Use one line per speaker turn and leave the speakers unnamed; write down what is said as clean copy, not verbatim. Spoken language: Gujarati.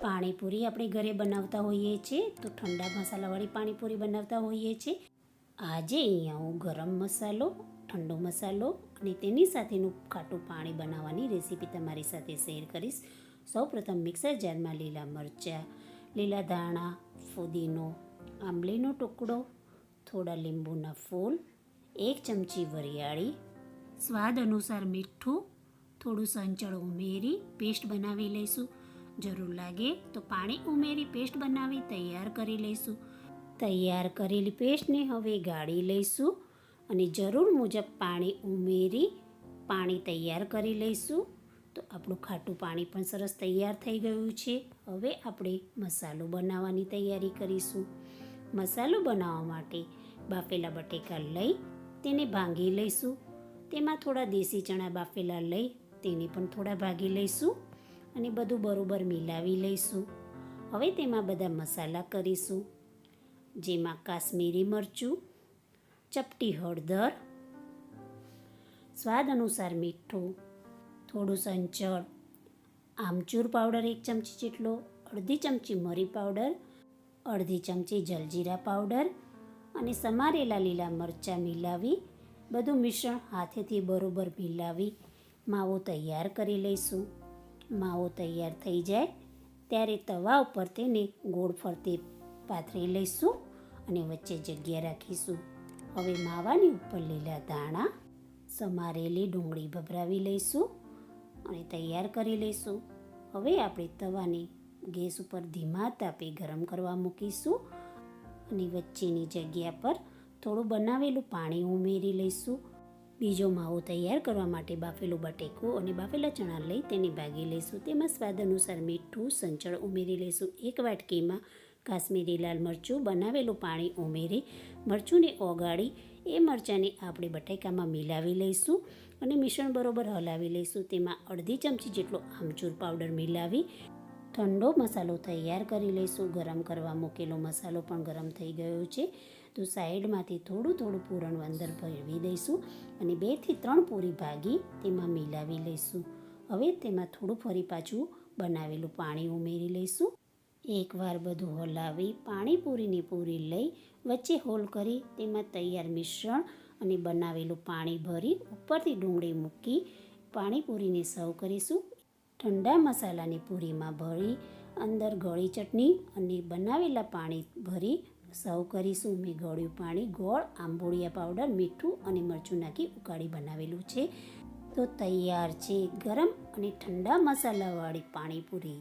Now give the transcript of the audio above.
પાણીપુરી આપણે ઘરે બનાવતા હોઈએ છીએ તો ઠંડા મસાલાવાળી પાણીપુરી બનાવતા હોઈએ છીએ. આજે અહીંયા હું ગરમ મસાલો, ઠંડો મસાલો અને તેની સાથેનું ખાટું પાણી બનાવવાની રેસીપી તમારી સાથે શેર કરીશ. સૌપ્રથમ મિક્સર જારમાં લીલા મરચાં, લીલા ધાણા, ફુદીનો, આંબલીનો ટુકડો, થોડા લીંબુના ફૂલ, 1 ચમચી વરિયાળી, સ્વાદ અનુસાર મીઠું, થોડું સંચળ ઉમેરી પેસ્ટ બનાવી લઈશું. જરૂર લાગે તો પાણી ઉમેરી પેસ્ટ બનાવી તૈયાર કરી લઈશું. તૈયાર કરેલી પેસ્ટને હવે ગાળી લઈશું અને જરૂર મુજબ પાણી ઉમેરી પાણી તૈયાર કરી લઈશું. તો આપણું ખાટું પાણી પણ સરસ તૈયાર થઈ ગયું છે. હવે આપણે મસાલો બનાવવાની તૈયારી કરીશું. મસાલો બનાવવા માટે બાફેલા બટેકા લઈ તેને ભાંગી લઈશું. તેમાં થોડા દેશી ચણા બાફેલા લઈ તેને પણ થોડા ભાગી લઈશું અને બધું બરોબર મિલાવી લઈશું. હવે તેમાં બધા મસાલા કરીશું, જેમાં કાશ્મીરી મરચું, ચપટી હળદર, સ્વાદ અનુસાર મીઠું, થોડું સંચળ, આમચૂર પાવડર 1 ચમચી જેટલો, અડધી ચમચી મરી પાવડર, અડધી ચમચી જલજીરા પાવડર અને સમારેલા લીલા મરચાં મિલાવી બધું મિશ્રણ હાથેથી બરોબર મિલાવી માવો તૈયાર કરી લઈશું. માવો તૈયાર થઈ જાય ત્યારે તવા ઉપર તેને ગોળ ફરતે પાથરી લઈશું અને વચ્ચે જગ્યા રાખીશું. હવે માવાની ઉપર લીલા ધાણા, સમારેલી ડુંગળી ભભરાવી લઈશું અને તૈયાર કરી લઈશું. હવે આપણે તવાને ગેસ ઉપર ધીમા તાપે ગરમ કરવા મૂકીશું અને વચ્ચેની જગ્યા પર થોડું બનાવેલું પાણી ઉમેરી લઈશું. બીજો માવો તૈયાર કરવા માટે બાફેલું બટેકું અને બાફેલા ચણા લઈ તેને ભાગી લઈશું. તેમાં સ્વાદ અનુસાર મીઠું, સંચળ ઉમેરી લઈશું. 1 વાટકીમાં કાશ્મીરી લાલ મરચું, બનાવેલું પાણી ઉમેરી મરચુંને ઓગાળી એ મરચાંને આપણે બટેકામાં મિલાવી લઈશું અને મિશ્રણ બરોબર હલાવી લઈશું. તેમાં અડધી ચમચી જેટલો આમચૂર પાવડર મિલાવી ઠંડો મસાલો તૈયાર કરી લઈશું. ગરમ કરવા મૂકેલો મસાલો પણ ગરમ થઈ ગયો છે તો સાઈડમાંથી થોડું પૂરણ અંદર ભરવી દઈશું અને 2 થી 3 પૂરી ભાગી તેમાં મિલાવી લઈશું. હવે તેમાં થોડું ફરી પાછું બનાવેલું પાણી ઉમેરી લઈશું. એકવાર બધું હલાવી પાણીપુરીની પૂરી લઈ વચ્ચે હોલ કરી તેમાં તૈયાર મિશ્રણ અને બનાવેલું પાણી ભરી ઉપરથી ડુંગળી મૂકી પાણીપુરીને સર્વ કરીશું. ઠંડા મસાલાની પૂરીમાં ભરી અંદર ગળી ચટણી અને બનાવેલા પાણી ભરી સર્વ કરીશું. મેં ગળ્યું પાણી ગોળ, આંબોળિયા પાવડર, મીઠું અને મરચું નાખી ઉકાળી બનાવેલું છે. તો તૈયાર છે ગરમ અને ઠંડા મસાલાવાળી પાણીપુરી.